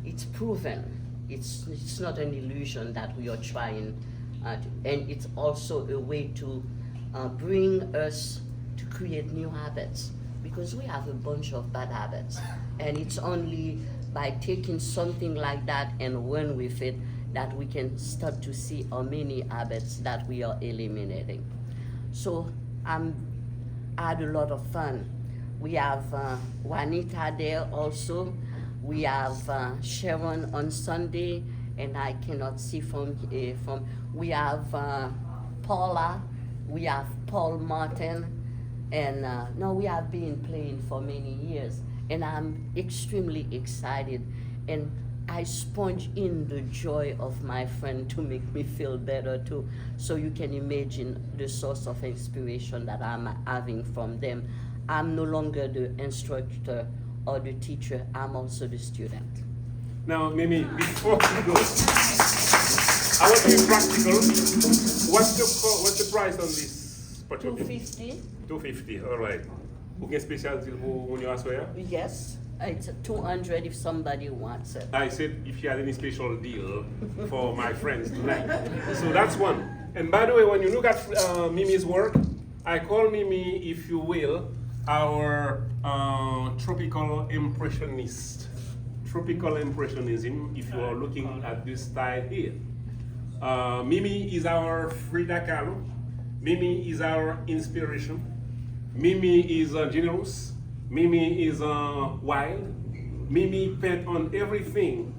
Speaker 10: it's proven. It's not an illusion that we are trying, and it's also a way to bring us to create new habits, because we have a bunch of bad habits, and it's only by taking something like that and run with it that we can start to see how many habits that we are eliminating. So I had a lot of fun. We have Juanita there also. We have Sharon on Sunday, and I cannot see from. We have Paula. We have Paul Martin.
Speaker 20: And now we have been playing for many years, and I'm extremely excited. And I sponge in the joy of my friend to make me feel better too. So you can imagine the source of inspiration that I'm having from them. I'm no longer the instructor or the teacher, I'm also the student.
Speaker 1: Now, Mimi, before we go, I want to be practical. What's the price on this?
Speaker 20: $250.
Speaker 1: $250, all right. Ou gen specialty when you ask for?
Speaker 20: Yes, it's $200 if somebody wants it.
Speaker 1: I said if you had any special deal for my friends tonight. So that's one. And by the way, when you look at Mimi's work, I call Mimi, if you will, our tropical impressionist. Tropical impressionism, if you are looking at this style here. Mimi is our Frida Kahlo. Mimi is our inspiration. Mimi is generous. Mimi is wild. Mimi paint on everything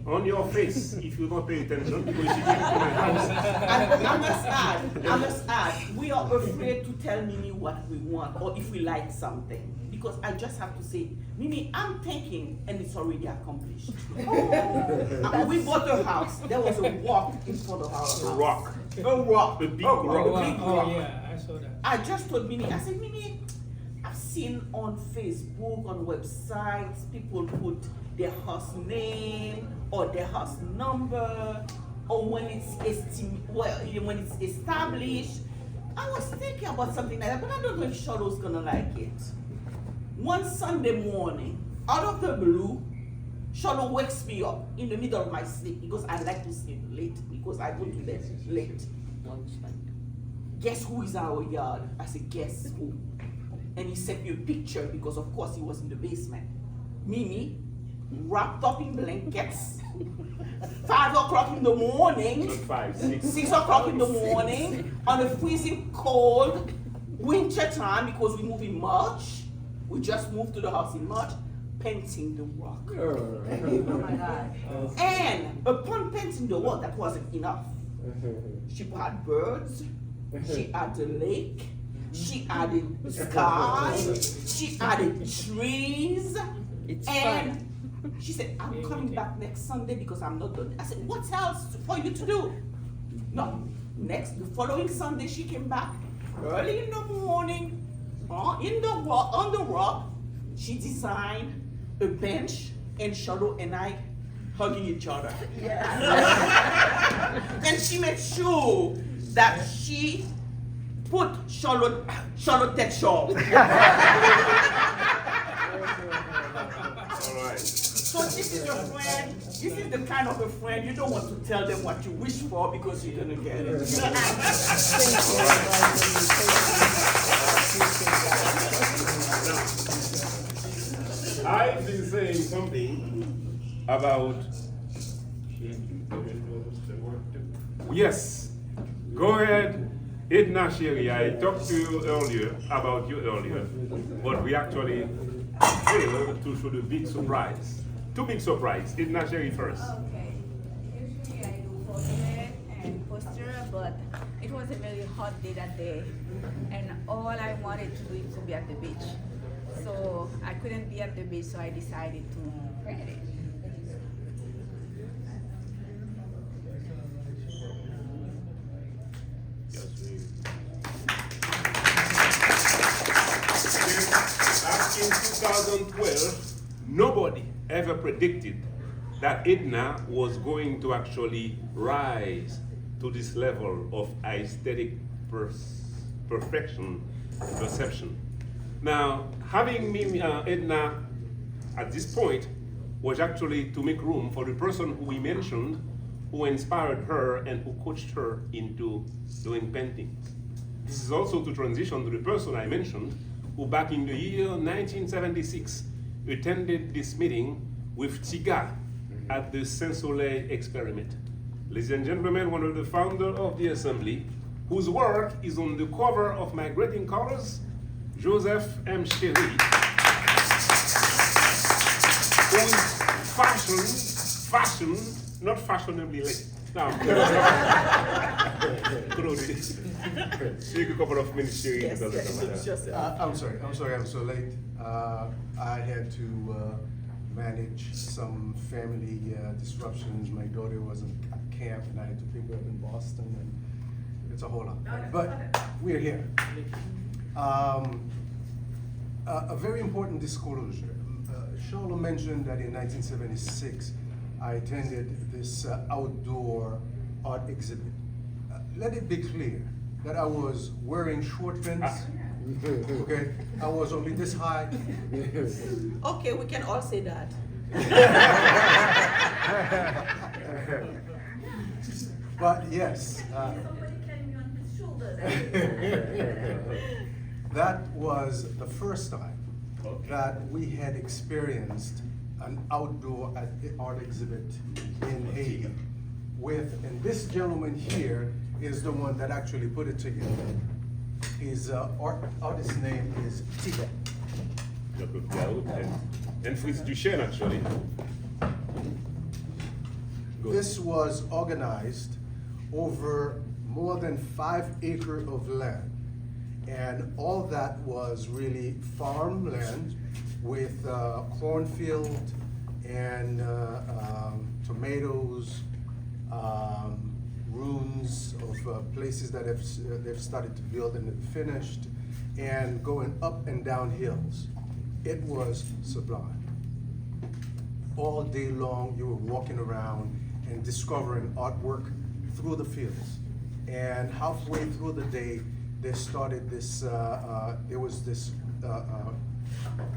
Speaker 1: on your face if you don't pay attention because she came to my house.
Speaker 2: I must add, we are afraid to tell Mimi what we want or if we like something. Because I just have to say, Mimi, I'm thinking, and it's already accomplished. We bought a house. There was a walk in front of our house.
Speaker 1: A rock.
Speaker 2: A rock.
Speaker 1: A big
Speaker 2: rock.
Speaker 1: rock.
Speaker 2: A big rock.
Speaker 9: Yeah, I saw that.
Speaker 2: I just told Mimi, I said, Mimi, I've seen on Facebook, on websites, people put their house name or their house number, or when it's when it's established. I was thinking about something like that, but I don't know if Charlot's gonna like it. One Sunday morning, out of the blue, Charlot wakes me up in the middle of my sleep because I like to sleep late because I go to bed late. Guess who is our yard? I said, guess who? And he sent me a picture because of course he was in the basement. Mimi, wrapped up in blankets, 5 o'clock in the morning, 6 o'clock in the morning, on a freezing cold winter time because we move in March. We just moved to the house in March, painting the rock. Oh my God. And upon painting the rock, that wasn't enough. She had birds, she had the lake, she added sky, she added trees, and she said, I'm coming back next Sunday because I'm not done. I said, what else for you to do? No, the following Sunday she came back, early in the morning, on the rock, she designed a bench and Charlot and I hugging each other. Yes. And she made sure that she put Charlot that shawl. All
Speaker 1: right.
Speaker 2: So this is your friend. This is the kind of a friend you don't want to tell them what you wish for because you're gonna get it.
Speaker 1: I've been saying something about. Yes, go ahead, Edna Sherry. I talked to you earlier, but we actually failed to show the big surprise. Two big surprises. Edna Sherry first.
Speaker 21: Okay. Usually I do portrait and poster, but it was a very hot day that day, and all I wanted to do is to be at the beach. So I couldn't be at the beach, so I decided to print it.
Speaker 1: Back in 2012, nobody ever predicted that Edna was going to actually rise to this level of aesthetic perfection perception. Now, having Edna at this point was actually to make room for the person who we mentioned, who inspired her and who coached her into doing paintings. This is also to transition to the person I mentioned, who back in the year 1976 attended this meeting with Tiga at the Saint-Soleil experiment. Ladies and gentlemen, one of the founders of the assembly, whose work is on the cover of my greeting colors, Joseph M. Chéry, who is not fashionably late. No. Speak a couple of minutes here.
Speaker 10: Yes, yes.
Speaker 14: I'm sorry, I'm so late. I had to manage some family disruptions. My daughter was at camp and I had to pick her up in Boston, and it's a whole lot. But we're here. A very important disclosure. Charlot mentioned that in 1976, I attended this outdoor art exhibit. Let it be clear that I was wearing short pants. Okay, I was only this high.
Speaker 2: Okay, we can all say that.
Speaker 14: But yes, that was the first time that we had experienced an outdoor art exhibit in Haiti. And this gentleman here is the one that actually put it together. His artist name is Tika.
Speaker 1: And Fritz Duchesne, actually.
Speaker 14: This was organized over more than 5 acres of land. And all that was really farmland with cornfield and tomatoes, ruins of places that they've started to build and have finished, and going up and down hills. It was sublime. All day long, you were walking around and discovering artwork through the fields. And halfway through the day, there started this, there was this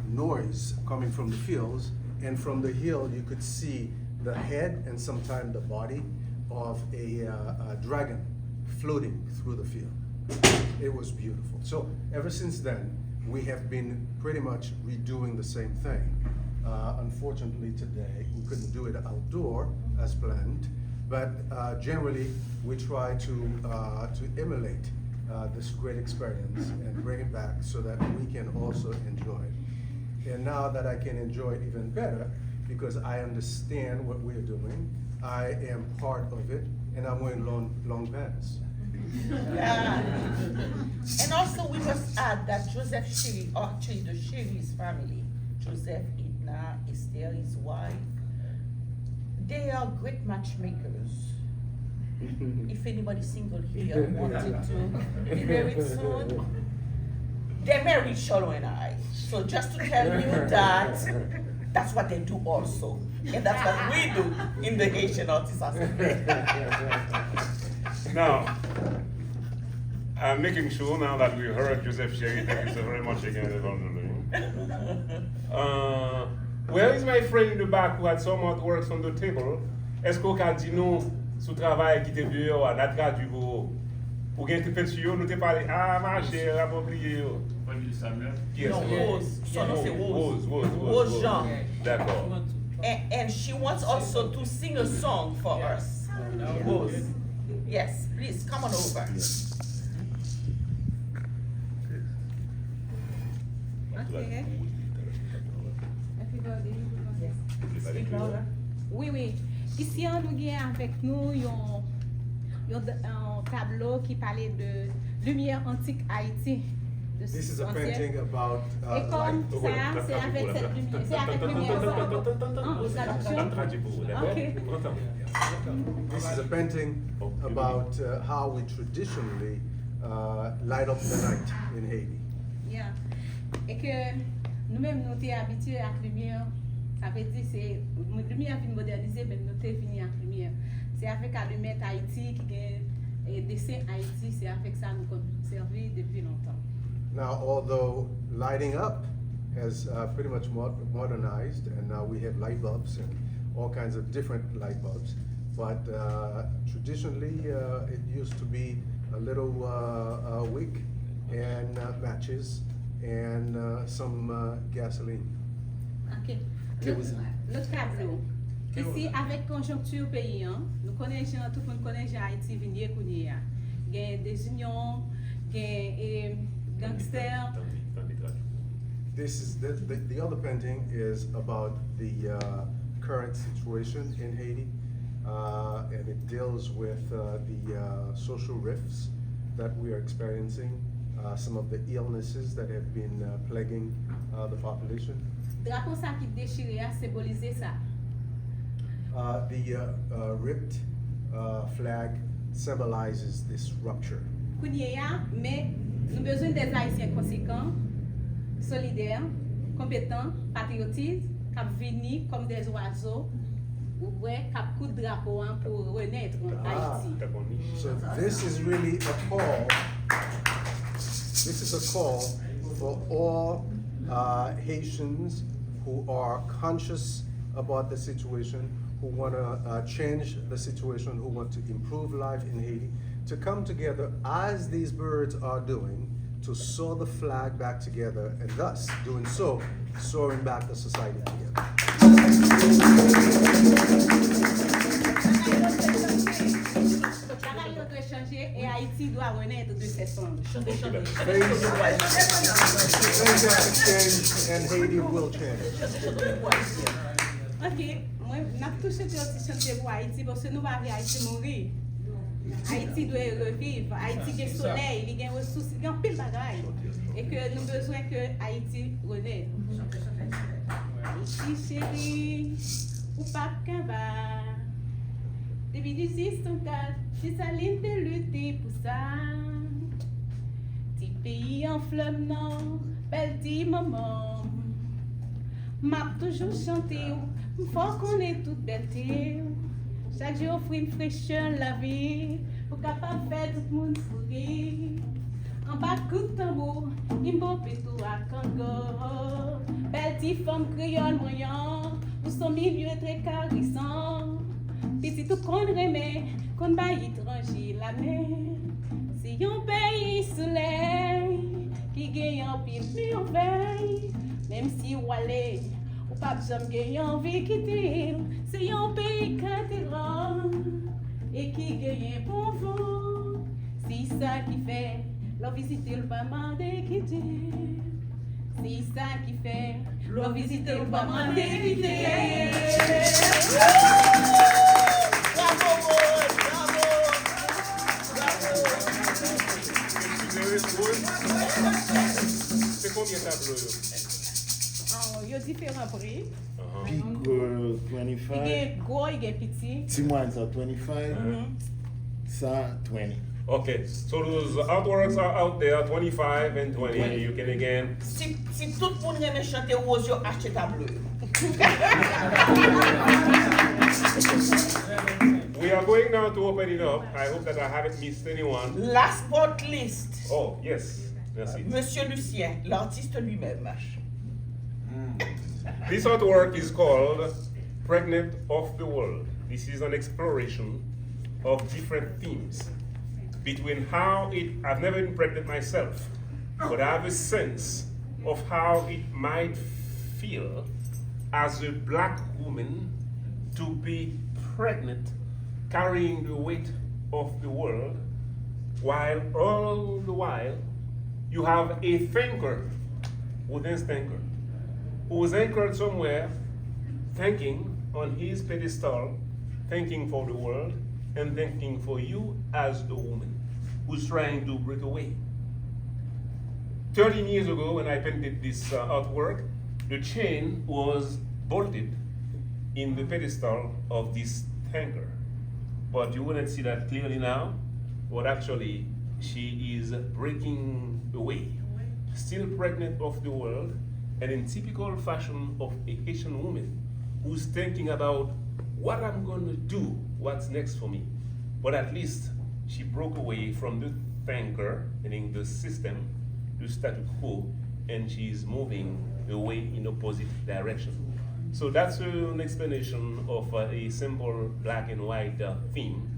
Speaker 14: noise coming from the fields, and from the hill you could see the head and sometimes the body of a dragon floating through the field. It was beautiful. So ever since then, we have been pretty much redoing the same thing. Unfortunately today, we couldn't do it outdoor as planned, but generally we try to emulate this great experience and bring it back so that we can also enjoy it. And now that I can enjoy it even better, because I understand what we're doing, I am part of it, and I'm wearing long pants.
Speaker 2: And also we must add that Joseph Chéri, actually the Chéri's family, Joseph, Edna, Esther, his wife, they are great matchmakers. If anybody single here wanted to be married soon, they married Charlot and I. So just to tell you that, that's what they do also. And that's what we do in the Haitian Artists Association.
Speaker 1: Now, I'm making sure now that we heard Joseph Chéri, thank you so very much again. Where is my friend in the back who had some artworks on the table? Est-ce qu'on a dit nous, sous travail qui était dehors, on a traduit pour gagner tes pensions, nous t'ai parlé, ah, ma chère, on a oublié. Yes,
Speaker 2: No, Rose. Son nom c'est Rose. Rose Jean.
Speaker 1: D'accord.
Speaker 2: And she wants also to sing a song for us. Rose. Yes, please, come on over.
Speaker 4: Okay. Speak louder. Oui, oui. Ici, on nous gagne avec nous un tableau qui parlait de lumière antique Haïti.
Speaker 14: This is a painting about
Speaker 4: Et comme ça, c'est avec cette lumière, c'est avec lumière
Speaker 14: This is a painting about how we traditionally light up the night in Haiti.
Speaker 4: Yeah. Et que nous-mêmes, nous sommes habitués à la lumière. Ça veut dire que la lumière vient moderniser, mais nous sommes venus à la lumière. C'est avec la lumière Haïti qui est dessin Haïti, c'est avec ça que nous conservons depuis longtemps.
Speaker 14: Now, although lighting up has pretty much modernized, and now we have light bulbs and all kinds of different light bulbs, but traditionally it used to be a little wick and matches and some gasoline.
Speaker 4: Ok. Le tableau. Ici, avec conjoncture pays, nous connaissons, tout le monde connaît Haïti, venir Kounia. Il y a des unions, il y a gangsters.
Speaker 14: This is the other painting is about the current situation in Haiti.
Speaker 5: and it deals with the social rifts that we are experiencing, some of the illnesses that have been plaguing the population.
Speaker 4: Drapeau ça qui déchiré a symbolisé ça.
Speaker 5: The ripped flag symbolizes this rupture.
Speaker 4: Kounia, mais nous avons besoin des Haïtiens conséquents, solidaires, compétents, patriotiques, qui viennent comme des oiseaux, ou ouais, qui coup de drapeau pour renaître en Haïti.
Speaker 5: So this is really a call. This is a call for all Haitians who are conscious about the situation, who want to change the situation, who want to improve life in Haiti, to come together as these birds are doing, to sew the flag back together, and thus, doing so, sewing back the society together.
Speaker 4: Et Haïti doit renaître de ses cendres.
Speaker 5: Things have to change, and Haiti will change.
Speaker 4: Ok, moi, je vais toucher pour Haïti parce que nous allons voir Haïti mourir. Haïti doit revivre. Haïti a le soleil, il y a des ressources, il y a un pile de bagaille. Et que nous avons besoin que Haïti renaisse. Haïti chérie, ou pas qu'un bar. Depuis 1804, j'ai saline de lutter pour ça. Petit pays en flamme nord, bel petit moment. M'a toujours chanté, faut qu'on ait toute bêteté. Chaque jour offre une fraîcheur la vie, pour capable faire tout le monde sourire. En bas coup de tambour, il m'a fait tout à Congo. Belle petite femme créole moyen, pour son milieu très caressant. Petit tout qu'on remet, qu'on baille étranger la mer. C'est un pays soleil, qui gagne en pile plus en veille. Même si ou allez, ou pas jamais gagne envie quitter. C'est un pays cathédrale, et qui gagne pour vous. C'est ça qui fait, leur visiter le pas mandé quitter. C'est ça qui fait, leur visiter le pas mandé quitter.
Speaker 1: C'est combien de tableaux?
Speaker 2: Il y a différents prix.
Speaker 11: Big 25.
Speaker 2: Il y a gros, il y a petit.
Speaker 11: Team ones are 25. Ça 20.
Speaker 1: Okay, so those artworks are out there, 25 and 20. You can again.
Speaker 10: Si tout le monde aime chanter rose, yo achète tableau.
Speaker 1: We are going now to open it up. I hope that I haven't missed anyone.
Speaker 10: Last but least.
Speaker 1: Oh, yes. Merci.
Speaker 10: Monsieur Lucien, l'artiste lui-même.
Speaker 1: This artwork is called Pregnant of the World. This is an exploration of different themes between how I've never been pregnant myself, but I have a sense of how it might feel as a black woman to be pregnant, carrying the weight of the world, while all the while you have a thinker within thinker who is anchored somewhere, thinking on his pedestal, thinking for the world, and thinking for you as a woman who's trying to break away. 13 years ago, when I painted this artwork, the chain was bolted in the pedestal of this tanker. But you wouldn't see that clearly now, but actually she is breaking away, still pregnant of the world, and in typical fashion of a Haitian woman who's thinking about what I'm gonna do, what's next for me. But at least she broke away from the tanker, meaning the system, the status quo, and she's moving away in opposite direction. So that's an explanation of a simple black and white theme,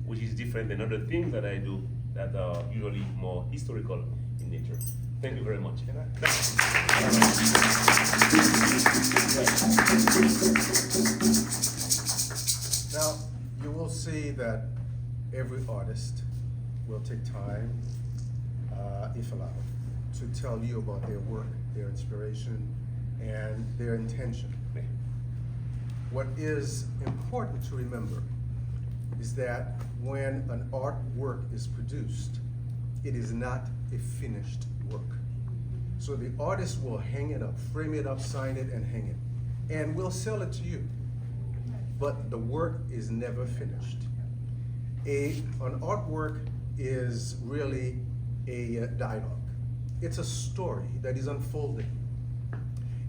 Speaker 1: which is different than other things that I do that are usually more historical in nature. Thank you very much.
Speaker 5: Now, you will see that every artist will take time, if allowed, to tell you about their work, their inspiration, and their intention. What is important to remember is that when an artwork is produced, it is not a finished work. So the artist will hang it up, frame it up, sign it, and hang it. And we'll sell it to you. But the work is never finished. An artwork is really a dialogue. It's a story that is unfolding.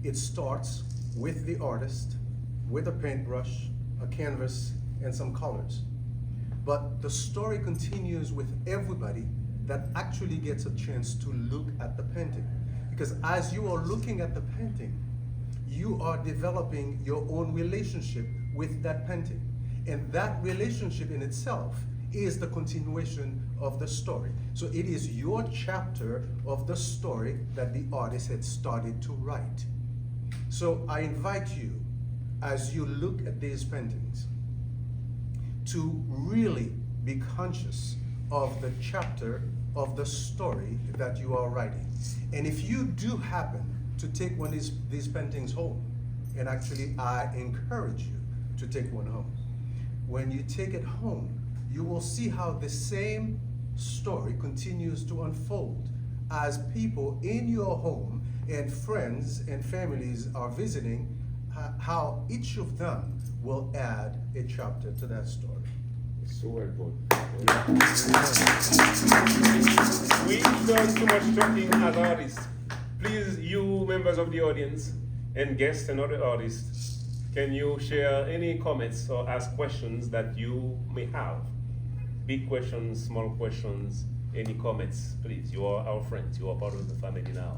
Speaker 5: It starts with the artist, with a paintbrush, a canvas, and some colors. But the story continues with everybody that actually gets a chance to look at the painting. Because as you are looking at the painting, you are developing your own relationship with that painting. And that relationship in itself is the continuation of the story. So it is your chapter of the story that the artist had started to write. So I invite you, as you look at these paintings, to really be conscious of the chapter of the story that you are writing. And if you do happen to take one of these paintings home, and actually I encourage you to take one home, when you take it home, you will see how the same story continues to unfold as people in your home and friends and families are visiting, how each of them will add a chapter to that story.
Speaker 7: So well put.
Speaker 1: We've done too much talking as artists. Please, you members of the audience and guests and other artists, can you share any comments or ask questions that you may have? Big questions, small questions, any comments, please. You are our friends. You are part of the family now.